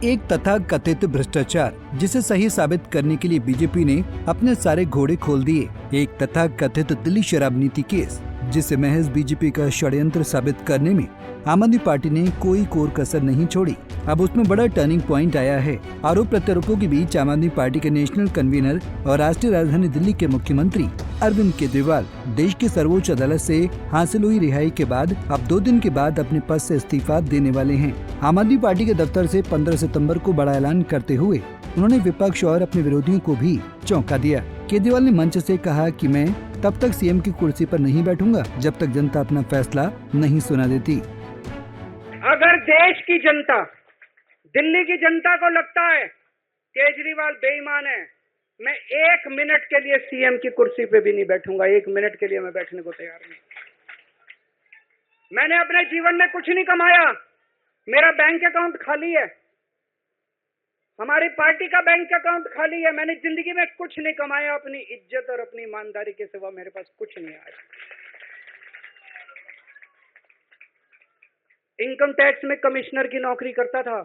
एक तथा कथित भ्रष्टाचार जिसे सही साबित करने के लिए बीजेपी ने अपने सारे घोड़े खोल दिए। एक तथा कथित दिल्ली शराब नीति केस जिसे महज बीजेपी का षड्यंत्र साबित करने में आम आदमी पार्टी ने कोई कोर कसर नहीं छोड़ी। अब उसमें बड़ा टर्निंग पॉइंट आया है। आरोप प्रत्यारोपों के बीच आम आदमी पार्टी के नेशनल कन्वीनर और राष्ट्रीय राजधानी दिल्ली के मुख्यमंत्री अरविंद केजरीवाल देश की सर्वोच्च अदालत से हासिल हुई रिहाई के बाद अब 2 दिन के बाद अपने पद से इस्तीफा देने वाले हैं। आम आदमी पार्टी के दफ्तर से 15 सितंबर को बड़ा ऐलान करते हुए उन्होंने विपक्ष और अपने विरोधियों को भी चौंका दिया। केजरीवाल ने मंच से कहा कि मैं तब तक सीएम की कुर्सी पर नहीं बैठूंगा जब तक जनता अपना फैसला नहीं सुना देती। अगर देश की जनता, दिल्ली की जनता को लगता है केजरीवाल बेईमान है, मैं 1 मिनट के लिए सीएम की कुर्सी पे भी नहीं बैठूंगा। 1 मिनट के लिए मैं बैठने को तैयार नहीं। मैंने अपने जीवन में कुछ नहीं कमाया, मेरा बैंक अकाउंट खाली है, हमारी पार्टी का बैंक अकाउंट खाली है। मैंने जिंदगी में कुछ नहीं कमाया, अपनी इज्जत और अपनी ईमानदारी के सिवा मेरे पास कुछ नहीं आया। इनकम टैक्स में कमिश्नर की नौकरी करता था।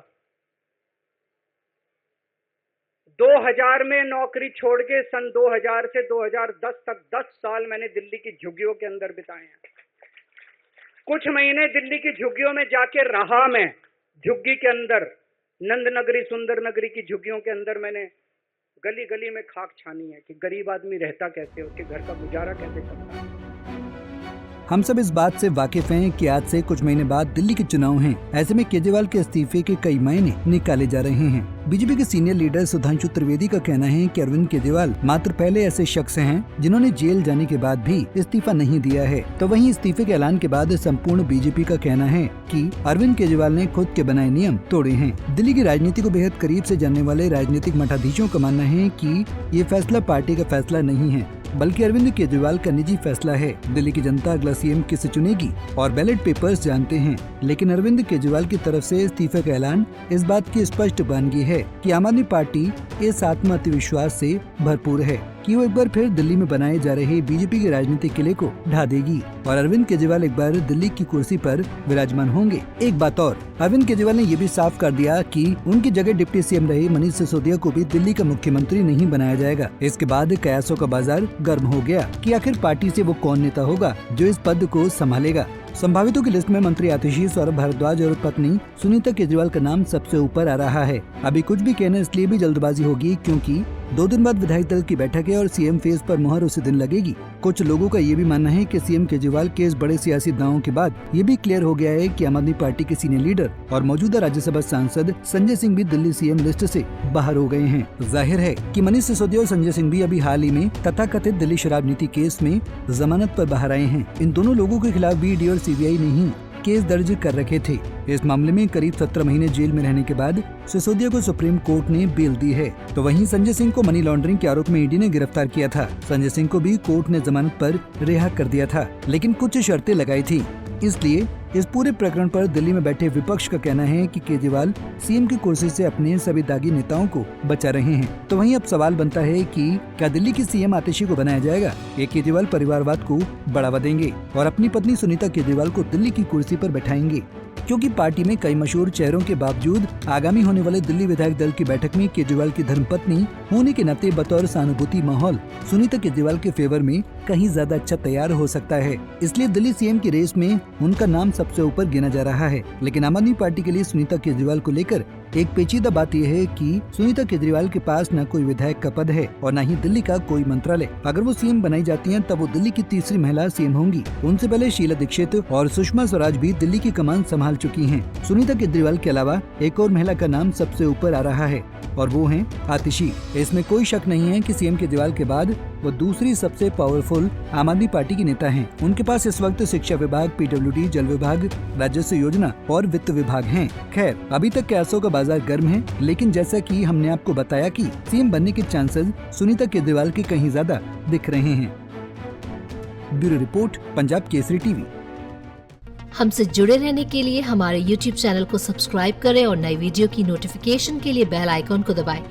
2000 में नौकरी छोड़ के सन 2000 से 2010 तक 10 साल मैंने दिल्ली की झुग्गियों के अंदर बिताए हैं। कुछ महीने दिल्ली की झुग्गियों में जाके रहा मैं। झुग्गी के अंदर, नंद नगरी, सुंदर नगरी की झुग्गियों के अंदर मैंने गली गली में खाक छानी है कि गरीब आदमी रहता कैसे, उसके घर का गुजारा कैसे करता है। हम सब इस बात से वाकिफ हैं कि आज से कुछ महीने बाद दिल्ली के चुनाव हैं। ऐसे में केजरीवाल के इस्तीफे के कई मायने निकाले जा रहे हैं। बीजेपी के सीनियर लीडर सुधांशु त्रिवेदी का कहना है कि अरविंद केजरीवाल मात्र पहले ऐसे शख्स हैं जिन्होंने जेल जाने के बाद भी इस्तीफा नहीं दिया है। तो वहीं इस्तीफे के ऐलान के बाद संपूर्ण बीजेपी का कहना है कि अरविंद केजरीवाल ने खुद के बनाए नियम तोड़े हैं। दिल्ली की राजनीति को बेहद करीब से जानने वाले राजनीतिक मठाधीशों का मानना है कि ये फैसला पार्टी का फैसला नहीं है, बल्कि अरविंद केजरीवाल का निजी फैसला है। दिल्ली की जनता अगला सीएम किसे चुनेगी और बैलेट पेपर्स जानते हैं, लेकिन अरविंद केजरीवाल की तरफ से इस्तीफे का ऐलान इस बात की स्पष्ट बयानगी है कि आम आदमी पार्टी इस आत्मविश्वास से भरपूर है कि वो एक बार फिर दिल्ली में बनाए जा रहे बीजेपी के राजनीतिक किले को ढा देगी और अरविंद केजरीवाल एक बार दिल्ली की कुर्सी पर विराजमान होंगे। एक बात और, अरविंद केजरीवाल ने ये भी साफ कर दिया कि उनकी जगह डिप्टी सीएम रहे मनीष सिसोदिया को भी दिल्ली का मुख्यमंत्री नहीं बनाया जाएगा। इसके बाद कयासों का बाजार गर्म हो गया कि आखिर पार्टी से वो कौन नेता होगा जो इस पद को संभालेगा। संभावितों की लिस्ट में मंत्री आतिशी, सौरभ भारद्वाज और पत्नी सुनीता केजरीवाल का नाम सबसे ऊपर आ रहा है। अभी कुछ भी कहना इसलिए भी जल्दबाजी होगी क्योंकि 2 दिन बाद विधायक दल की बैठक है और सीएम फेस पर मुहर उसी दिन लगेगी। कुछ लोगों का ये भी मानना है कि सीएम केजरीवाल के इस बड़े सियासी दांवों के बाद ये भी क्लियर हो गया है कि आम आदमी पार्टी के सीनियर लीडर और मौजूदा राज्यसभा सांसद संजय सिंह भी दिल्ली सीएम लिस्ट से बाहर हो गए हैं। जाहिर है कि मनीष सिसोदिया और संजय सिंह भी अभी हाल ही में तथाकथित दिल्ली शराब नीति केस में जमानत पर बाहर आए हैं। इन दोनों लोगों के खिलाफ भी ईडी और सीबीआई ने ही केस दर्ज कर रखे थे। इस मामले में करीब 17 महीने जेल में रहने के बाद सिसोदिया को सुप्रीम कोर्ट ने बेल दी है। तो वहीं संजय सिंह को मनी लॉन्ड्रिंग के आरोप में ईडी ने गिरफ्तार किया था। संजय सिंह को भी कोर्ट ने जमानत पर रिहा कर दिया था, लेकिन कुछ शर्तें लगाई थी। इसलिए इस पूरे प्रकरण पर दिल्ली में बैठे विपक्ष का कहना है कि केजरीवाल सीएम की कुर्सी से अपने सभी दागी नेताओं को बचा रहे हैं। तो वहीं अब सवाल बनता है कि क्या दिल्ली की सीएम आतिशी को बनाया जाएगा? ये केजरीवाल परिवारवाद को बढ़ावा देंगे और अपनी पत्नी सुनीता केजरीवाल को दिल्ली की कुर्सी पर बैठाएंगे, क्योंकि पार्टी में कई मशहूर चेहरों के बावजूद आगामी होने वाले दिल्ली विधायक दल की बैठक में केजरीवाल की धर्मपत्नी होने के नाते बतौर सहानुभूति माहौल सुनीता केजरीवाल के फेवर में कहीं ज्यादा अच्छा तैयार हो सकता है। इसलिए दिल्ली सीएम की रेस में उनका नाम सबसे ऊपर गिना जा रहा है। लेकिन आम आदमी पार्टी के लिए सुनीता केजरीवाल को लेकर एक पेचीदा बात यह है कि सुनीता केजरीवाल के पास न कोई विधायक का पद है और न ही दिल्ली का कोई मंत्रालय। अगर वो सीएम बनाई जाती हैं, तब वो दिल्ली की तीसरी महिला सीएम होंगी। उनसे पहले शीला दीक्षित और सुषमा स्वराज भी दिल्ली की कमान संभाल चुकी हैं। सुनीता केजरीवाल के अलावा एक और महिला का नाम सबसे ऊपर आ रहा है और वो हैं आतिशी। इसमें कोई शक नहीं है कि सीएम केजरीवाल के बाद वो दूसरी सबसे पावरफुल आम आदमी पार्टी की नेता हैं। उनके पास इस वक्त शिक्षा विभाग, पीडब्ल्यूडी, जल विभाग, राजस्व योजना और वित्त विभाग हैं। खैर, अभी तक कयासों का बाजार गर्म है, लेकिन जैसा कि हमने आपको बताया कि सीएम बनने के चांसेस सुनीता केजरीवाल के कहीं ज्यादा दिख रहे हैं। Bureau report, Punjab Kesari TV. हमसे जुड़े रहने के लिए हमारे YouTube चैनल को सब्सक्राइब करें और नई वीडियो की नोटिफिकेशन के लिए बेल आइकॉन को दबाएं।